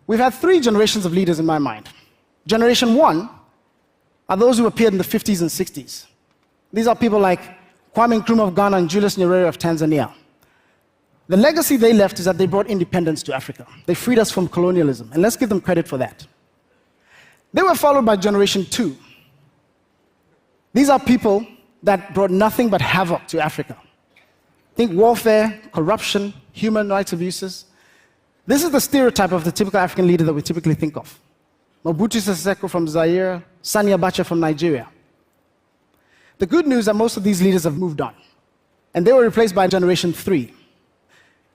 We've had three generations of leaders in my mind. Generation one are those who appeared in the 50s and 60s. These are people like Kwame Nkrumah of Ghana and Julius Nyerere of Tanzania. The legacy they left is that they brought independence to Africa. They freed us from colonialism, and let's give them credit for that. They were followed by Generation two. These are people that brought nothing but havoc to Africa. Think warfare, corruption, human rights abuses. This is the stereotype of the typical African leader that we typically think of. Mobutu Sese Seko from Zaire, Sani Abacha from Nigeria. The good news is that most of these leaders have moved on, and they were replaced by Generation three.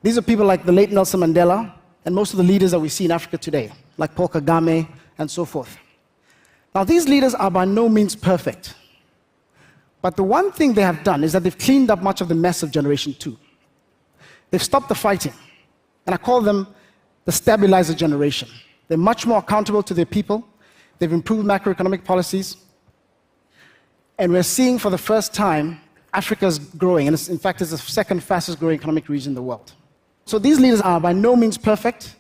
These are people like the late Nelson Mandela and most of the leaders that we see in Africa today, like Paul Kagame and so forth. Now, these leaders are by no means perfect, but the one thing they have done is that they've cleaned up much of the mess of Generation two. They've stopped the fighting, and I call them the stabilizer generation. They're much more accountable to their people. They've improved macroeconomic policies. And we're seeing for the first time Africa's growing, and in fact, it's the second fastest growing economic region in the world. So these leaders are by no means perfect,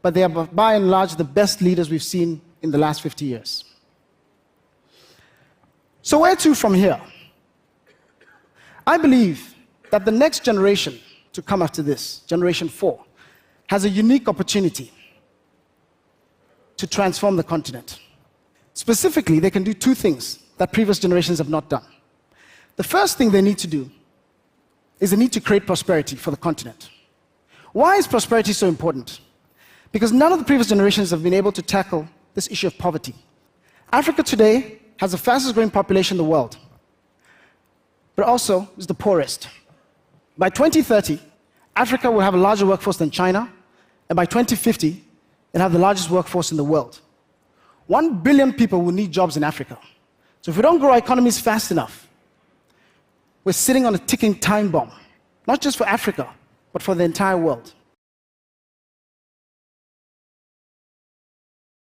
but they are by and large the best leaders we've seen in the last 50 years. So where to from here? I believe that the next generation to come after this, Generation four, has a unique opportunity to transform the continent. Specifically, they can do two things that previous generations have not done. The first thing they need to do is they need to create prosperity for the continent. Why is prosperity so important? Because none of the previous generations have been able to tackle this issue of poverty. Africa today has the fastest growing population in the world, but also is the poorest. By 2030, Africa will have a larger workforce than China, and by 2050, it'll have the largest workforce in the world. 1 billion people will need jobs in Africa. So if we don't grow our economies fast enough, we're sitting on a ticking time bomb, not just for Africa, but for the entire world.